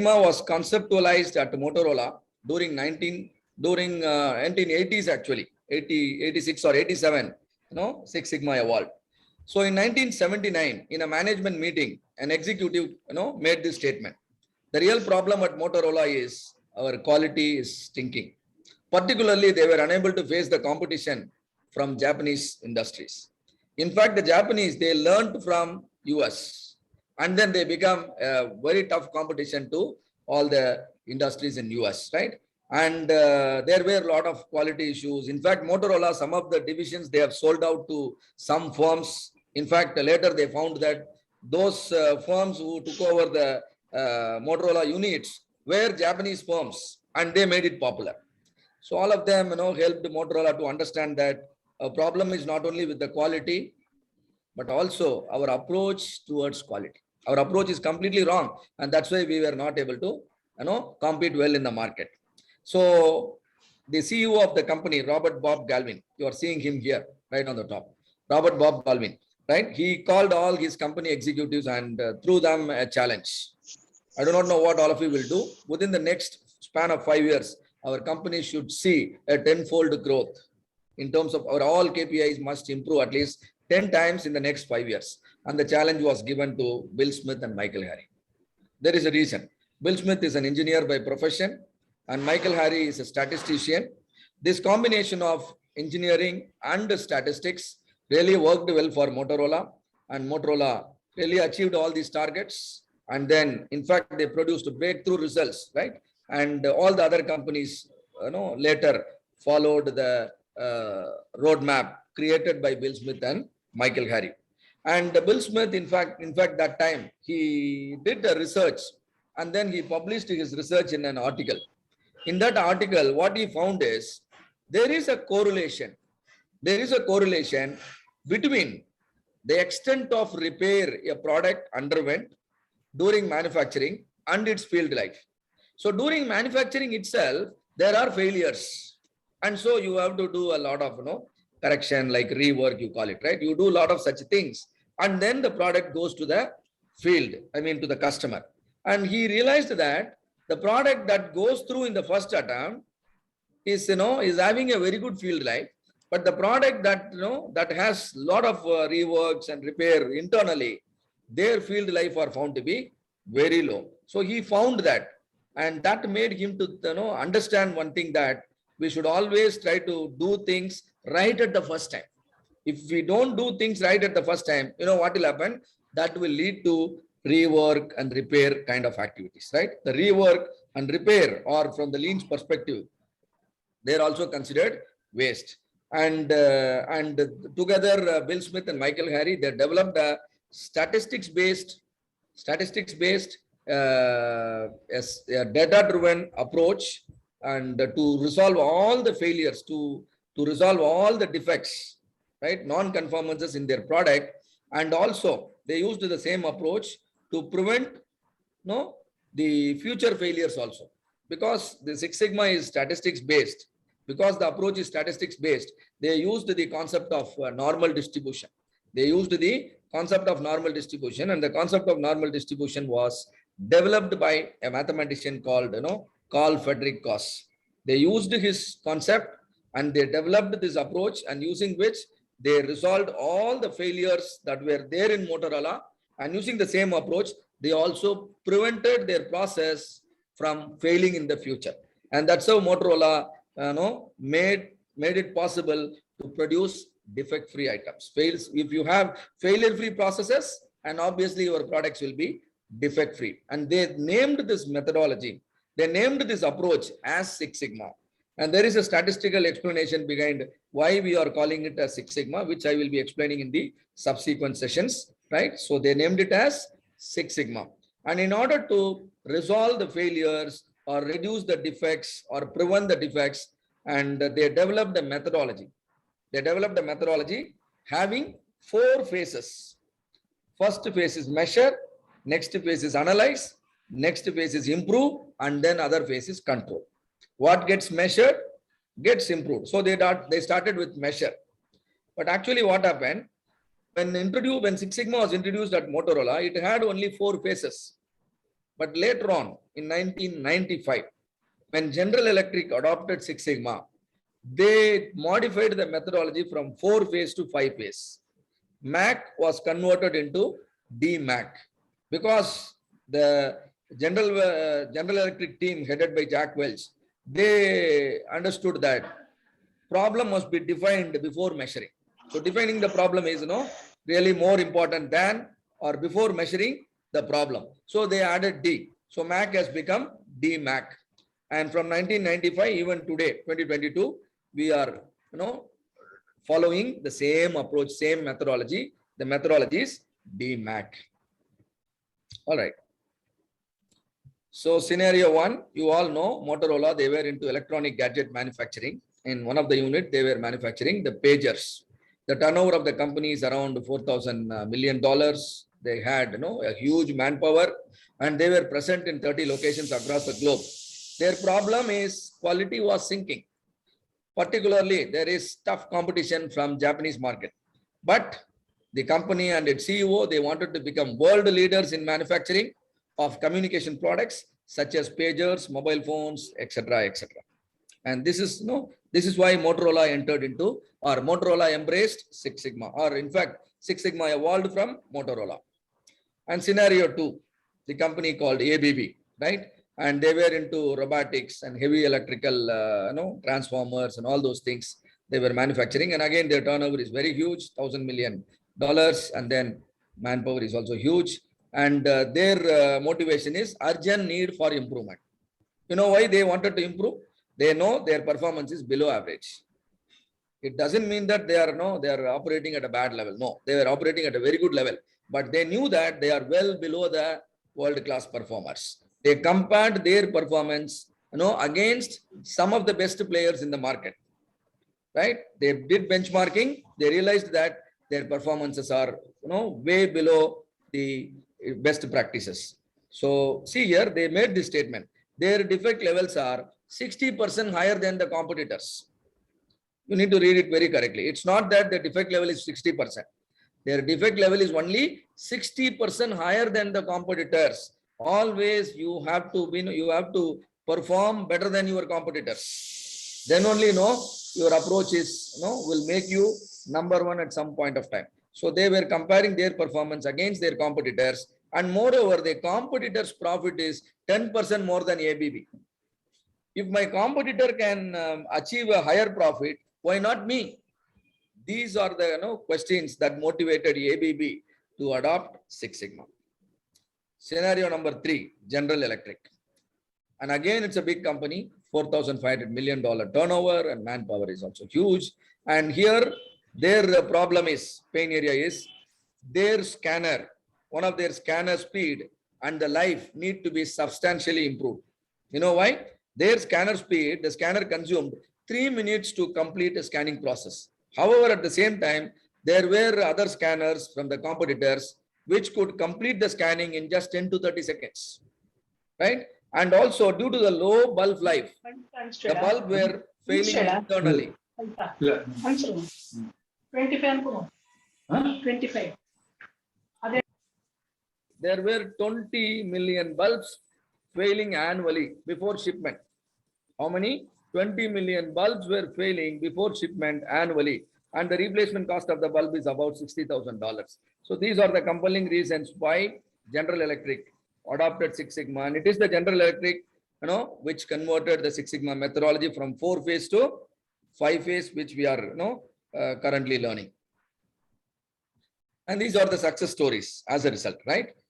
Sigma was conceptualized at Motorola during 1980s actually, 86 or 87, Six Sigma evolved. So in 1979, in a management meeting, an executive, made this statement. The real problem at Motorola is our quality is stinking. Particularly, they were unable to face the competition from Japanese industries. In fact, the Japanese, they learned from US and then they become a very tough competition to all the industries in US, right? And there were a lot of quality issues. In fact, Motorola, some of the divisions, they have sold out to some firms. In fact, later they found that those firms who took over the Motorola units were Japanese firms and they made it popular. So all of them, helped Motorola to understand that a problem is not only with the quality, but also our approach towards quality. Our approach is completely wrong. And that's why we were not able to, compete well in the market. So the CEO of the company, Robert Bob Galvin, you are seeing him here, right on the top. Robert Bob Galvin, right? He called all his company executives and threw them a challenge. I do not know what all of you will do. Within the next span of 5 years, our company should see a 10-fold growth in terms of our all KPIs must improve at least 10 times in the next 5 years. And the challenge was given to Bill Smith and Michael Harry. There is a reason. Bill Smith is an engineer by profession and Michael Harry is a statistician. This combination of engineering and statistics really worked well for Motorola, and Motorola really achieved all these targets. And then, in fact, they produced breakthrough results, right? And all the other companies, later followed the roadmap created by Bill Smith and Michael Harry. And Bill Smith, in fact, that time he did a research, and then he published his research in an article. In that article, what he found is there is a correlation. There is a correlation between the extent of repair a product underwent during manufacturing and its field life. So during manufacturing itself, there are failures. And so you have to do a lot of, correction, like rework, you call it, right? You do a lot of such things. And then the product goes to the field, to the customer. And he realized that the product that goes through in the first attempt is, is having a very good field life. But the product that, that has a lot of reworks and repair internally, their field life are found to be very low. So he found that, and that made him to understand one thing, that we should always try to do things right at the first time. If we don't do things right at the first time, what will happen? That will lead to rework and repair kind of activities, right? The rework and repair, or from the lean's perspective, they're also considered waste. And together, Bill Smith and Michael Harry, they developed a statistics-based, a data-driven approach, and to resolve all the failures, to resolve all the defects, right, non-conformances in their product. And also they used the same approach to prevent the future failures also, because the Six Sigma is statistics based. Because the approach is statistics based, they used the concept of normal distribution. They used the concept of normal distribution, and the concept of normal distribution was developed by a mathematician called Carl Friedrich Gauss. They used his concept and they developed this approach, and using which they resolved all the failures that were there in Motorola. And using the same approach, they also prevented their process from failing in the future. And that's how Motorola made it possible to produce defect-free items. If you have failure-free processes, and obviously your products will be defect-free. And they named this methodology, they named this approach as Six Sigma. And there is a statistical explanation behind why we are calling it as Six Sigma, which I will be explaining in the subsequent sessions, right? So they named it as Six Sigma. And in order to resolve the failures or reduce the defects or prevent the defects, and they developed a methodology. They developed a methodology having 4 phases. First phase is measure, next phase is analyze, next phase is improve, and then other phase is control. What gets measured gets improved. So they started with measure. But actually what happened, when Six Sigma was introduced at Motorola, it had only 4 phases. But later on, in 1995, when General Electric adopted Six Sigma, they modified the methodology from 4-phase to 5-phase. MAC was converted into DMAC because the General Electric team headed by Jack Welch, they understood that problem must be defined before measuring. So defining the problem is, really more important than or before measuring the problem. So they added D. So MAC has become DMAC. And from 1995, even today, 2022, we are, following the same approach, same methodology. The methodology is DMAC. All right. So scenario one, you all know Motorola, they were into electronic gadget manufacturing. In one of the unit, they were manufacturing the pagers. The turnover of the company is around $4,000 million. They had, a huge manpower, and they were present in 30 locations across the globe. Their problem is quality was sinking. Particularly, there is tough competition from Japanese market. But the company and its CEO, they wanted to become world leaders in manufacturing of communication products such as pagers, mobile phones, etc., etc. And this is, this is why Motorola entered into, or Motorola embraced Six Sigma, or in fact, Six Sigma evolved from Motorola. And scenario two, the company called ABB, right? And they were into robotics and heavy electrical, transformers and all those things they were manufacturing. And again, their turnover is very huge, $1,000 million. And then manpower is also huge. And their motivation is urgent need for improvement. You know why they wanted to improve? They know their performance is below average. It doesn't mean that they are operating at a bad level. No, they were operating at a very good level. But they knew that they are well below the world-class performers. They compared their performance, against some of the best players in the market. Right? They did benchmarking. They realized that their performances are, way below the best practices. So see here, they made this statement. Their defect levels are 60% higher than the competitors. You need to read it very correctly. It's not that the defect level is 60%. Their defect level is only 60% higher than the competitors. Always you have to perform better than your competitors. Then only your approach is will make you number one at some point of time. So they were comparing their performance against their competitors, and moreover, the competitors' profit is 10% more than ABB. If my competitor can achieve a higher profit, why not me? These are the questions that motivated ABB to adopt Six Sigma. Scenario number 3, General Electric. And again, it's a big company, $4,500 million turnover, and manpower is also huge. And here, their problem is, pain area is, their scanner, one of their scanner speed and the life need to be substantially improved. You know why? Their scanner speed, the scanner consumed 3 minutes to complete a scanning process. However, at the same time, there were other scanners from the competitors which could complete the scanning in just 10 to 30 seconds. Right? And also, due to the low bulb life, the bulb were failing internally. 25. There were 20 million bulbs failing annually before shipment. How many? 20 million bulbs were failing before shipment annually. And the replacement cost of the bulb is about $60,000. So these are the compelling reasons why General Electric adopted Six Sigma. And it is the General Electric, which converted the Six Sigma methodology from 4-phase to 5-phase, which we are, currently learning. And these are the success stories as a result, right?